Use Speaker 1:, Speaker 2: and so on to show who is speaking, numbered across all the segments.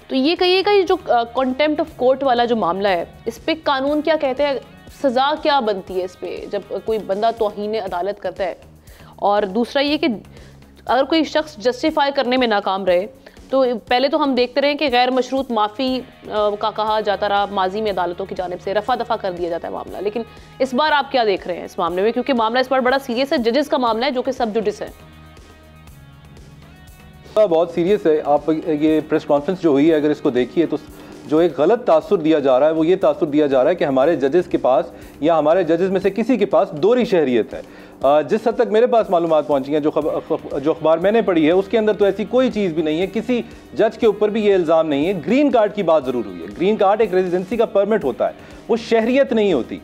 Speaker 1: तो ये कहिएगा, ये जो कंटेम्प्ट ऑफ कोर्ट वाला जो मामला है, इस पे कानून क्या कहते हैं, सज़ा क्या बनती है इस पे जब कोई बंदा तौहीन अदालत करता है? और दूसरा ये कि अगर कोई शख्स जस्टिफाई करने में नाकाम रहे, तो पहले तो हम देखते रहे कि गैर मशरूत माफ़ी का कहा जाता रहा, माजी में अदालतों की जानिब से रफ़ा दफ़ा कर दिया जाता है मामला, लेकिन इस बार आप क्या देख रहे हैं इस मामले में? क्योंकि मामला इस बार बड़ा सीरियस है, जजेस का मामला है जो कि सब जुडिस है।
Speaker 2: बहुत सीरियस है। आप ये प्रेस कॉन्फ्रेंस जो हुई है, अगर इसको देखिए तो जो एक गलत तासुर दिया जा रहा है वो ये तासुर दिया जा रहा है कि हमारे जजेस के पास या हमारे जजेस में से किसी के पास दोहरी शहरियत है। जिस हद तक मेरे पास मालूमात पहुंची हैं, जो अखबार मैंने पढ़ी है, उसके अंदर तो ऐसी कोई चीज़ भी नहीं है, किसी जज के ऊपर भी ये इल्ज़ाम नहीं है। ग्रीन कार्ड की बात ज़रूर हुई है। ग्रीन कार्ड एक रेजिडेंसी का परमिट होता है, वो शहरियत नहीं होती।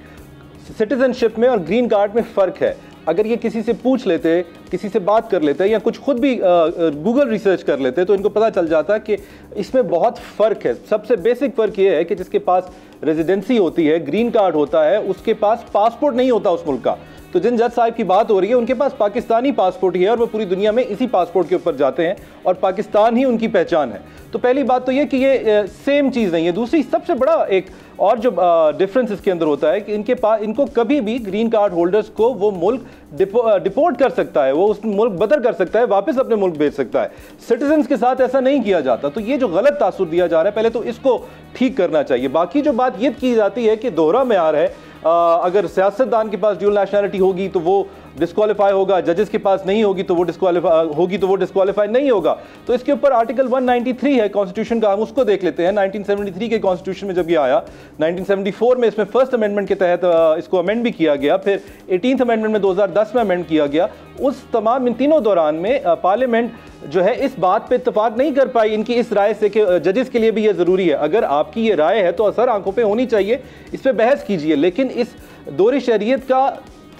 Speaker 2: सिटीजनशिप में और ग्रीन कार्ड में फ़र्क है। अगर ये किसी से पूछ लेते, किसी से बात कर लेते या कुछ खुद भी गूगल रिसर्च कर लेते, तो इनको पता चल जाता कि इसमें बहुत फ़र्क है। सबसे बेसिक फ़र्क ये है कि जिसके पास रेजिडेंसी होती है, ग्रीन कार्ड होता है, उसके पास पासपोर्ट नहीं होता उस मुल्क का। तो जिन जज साहब की बात हो रही है, उनके पास पाकिस्तानी पासपोर्ट ही है और वो पूरी दुनिया में इसी पासपोर्ट के ऊपर जाते हैं और पाकिस्तान ही उनकी पहचान है। तो पहली बात तो ये कि ये सेम चीज़ नहीं है। दूसरी सबसे बड़ा एक और जो डिफरेंस इसके अंदर होता है कि इनको कभी भी ग्रीन कार्ड होल्डर्स को वो मुल्क डिपोर्ट कर सकता है, वो उस मुल्क बदर कर सकता है, वापस अपने मुल्क भेज सकता है। सिटीजन्स के साथ ऐसा नहीं किया जाता। तो ये जो गलत तासुर दिया जा रहा है, पहले तो इसको ठीक करना चाहिए। बाकी जो बात ये की जाती है कि दोहरा मेयार है, अगर सियासतदान के पास ड्यूल नेशनलिटी होगी तो वो डिस्क्वालीफाई होगा, जजेस के पास नहीं होगी तो वो डिस्क्वालीफाई नहीं होगा। तो इसके ऊपर आर्टिकल 193 है कॉन्स्टिट्यूशन का, हम उसको देख लेते हैं। 1973 के कॉन्स्टिट्यूशन में जब ये आया, 1974 में इसमें फर्स्ट अमेंडमेंट के तहत इसको अमेंड भी किया गया, फिर 18th अमेंडमेंट में 2010 में अमेंड किया गया। उस तमाम इन तीनों दौरान में पार्लियामेंट जो है इस बात पे इत्तेफाक नहीं कर पाई इनकी इस राय से कि जजेस के लिए भी ये ज़रूरी है। अगर आपकी ये राय है तो असर आंखों पे होनी चाहिए, इस पे बहस कीजिए। लेकिन इस दोहरी शरीयत का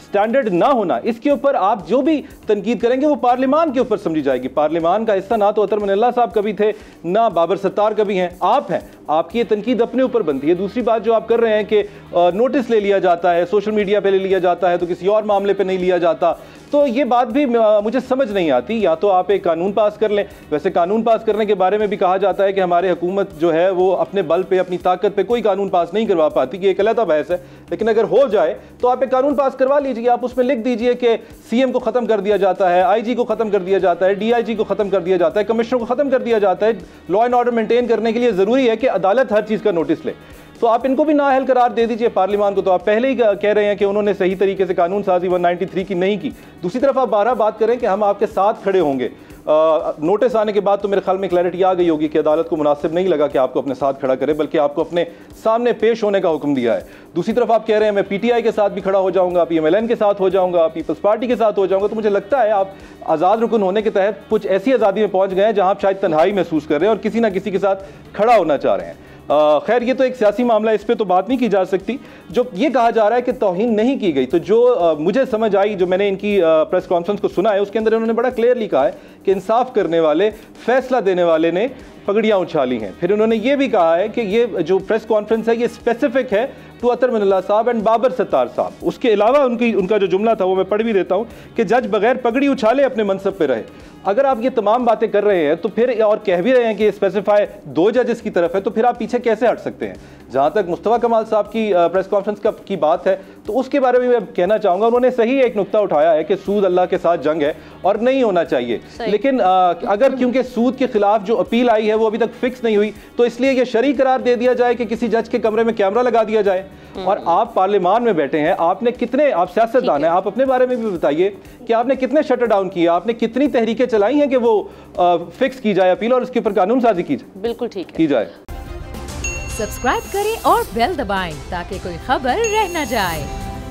Speaker 2: स्टैंडर्ड ना होना, इसके ऊपर आप जो भी तनकीद करेंगे वो पार्लियामान के ऊपर समझी जाएगी। पार्लियामान का हिस्सा ना तो अतर मनिल्ला साहब कभी थे, ना बाबर सत्तार कभी हैं, आप हैं। आपकी ये तनकीद अपने ऊपर बनती है। दूसरी बात जो आप कर रहे हैं कि नोटिस ले लिया जाता है, सोशल मीडिया पे ले लिया जाता है, तो किसी और मामले पे नहीं लिया जाता, तो ये बात भी मुझे समझ नहीं आती। या तो आप एक कानून पास कर लें। वैसे कानून पास करने के बारे में भी कहा जाता है कि हमारी हुकूमत जो है वो अपने बल पे, अपनी ताकत पे कोई कानून पास नहीं करवा पाती, कि एक अलग बहस है। लेकिन अगर हो जाए तो आप एक कानून पास करवा लीजिए। आप उसमें लिख दीजिए कि सीएम को खत्म कर दिया जाता है, आईजी को खत्म कर दिया जाता है, डीआईजी को खत्म कर दिया जाता है, कमिश्नर को खत्म कर दिया जाता है। लॉ एंड ऑर्डर मेंटेन करने के लिए जरूरी है कि अदालत हर चीज का नोटिस ले। तो आप इनको भी नाअहल करार दे दीजिए पार्लियामान को। तो आप पहले ही कह रहे हैं कि उन्होंने सही तरीके से कानून साजी 193 की नहीं की। दूसरी तरफ आप 12 बात करें कि हम आपके साथ खड़े होंगे। नोटिस आने के बाद तो मेरे ख्याल में क्लैरिटी आ गई होगी कि अदालत को मुनासिब नहीं लगा कि आपको अपने साथ खड़ा करे, बल्कि आपको अपने सामने पेश होने का हुक्म दिया है। दूसरी तरफ आप कह रहे हैं मैं पीटीआई के साथ भी खड़ा हो जाऊंगा, पीएमएलएन के साथ हो जाऊंगा, पीपल्स पार्टी के साथ हो जाऊंगा। तो मुझे लगता है आप आज़ाद रुकन होने के तहत कुछ ऐसी आज़ादी में पहुंच गए हैं जहां आप शायद तन्हाई महसूस कर रहे हैं और किसी ना किसी के साथ खड़ा होना चाह रहे हैं। खैर ये तो एक सियासी मामला है, इस पे तो बात नहीं की जा सकती। जो ये कहा जा रहा है कि तौहीन नहीं की गई, तो जो मुझे समझ आई, जो मैंने इनकी प्रेस कॉन्फ्रेंस को सुना है, उसके अंदर उन्होंने बड़ा क्लियरली कहा है कि इंसाफ करने वाले, फैसला देने वाले ने पगड़ियाँ उछाली हैं। फिर उन्होंने ये भी कहा है कि ये जो प्रेस कॉन्फ्रेंस है ये स्पेसिफिक है टू अतर मनिल्ला साहब एंड बाबर सत्तार साहब। उसके अलावा उनका जो जुमला था वो मैं पढ़ भी देता हूँ कि जज बगैर पगड़ी उछाले अपने मनसब पे रहे। अगर आप ये तमाम बातें कर रहे हैं तो फिर, और कह भी रहे हैं कि स्पेसिफाई 2 जजेस की तरफ है, तो फिर आप पीछे कैसे हट सकते हैं? जहां तक मुस्तफा कमाल साहब की प्रेस कॉन्फ्रेंस की बात है, तो उसके बारे में मैं कहना चाहूंगा, उन्होंने सही एक नुक्ता उठाया है कि सूद अल्लाह के साथ जंग है और नहीं होना चाहिए। लेकिन अगर क्योंकि सूद के खिलाफ जो अपील आई है वो अभी तक फिक्स नहीं हुई, तो इसलिए यह शरई करार दे दिया जाए कि किसी जज के कमरे में कैमरा लगा दिया जाए। और आप पार्लियामान में बैठे हैं, आपने कितने, आप सियासतदान हैं, आप अपने बारे में भी बताइए कि आपने कितने शटर डाउन किए, आपने कितनी तहरीकें चलाई हैं कि वो फिक्स की जाए अपील और उसके ऊपर कानून साजी की जाए।
Speaker 1: बिल्कुल ठीक है,
Speaker 2: की जाए।
Speaker 3: सब्सक्राइब करें और बेल दबाएं ताकि कोई खबर रह न जाए।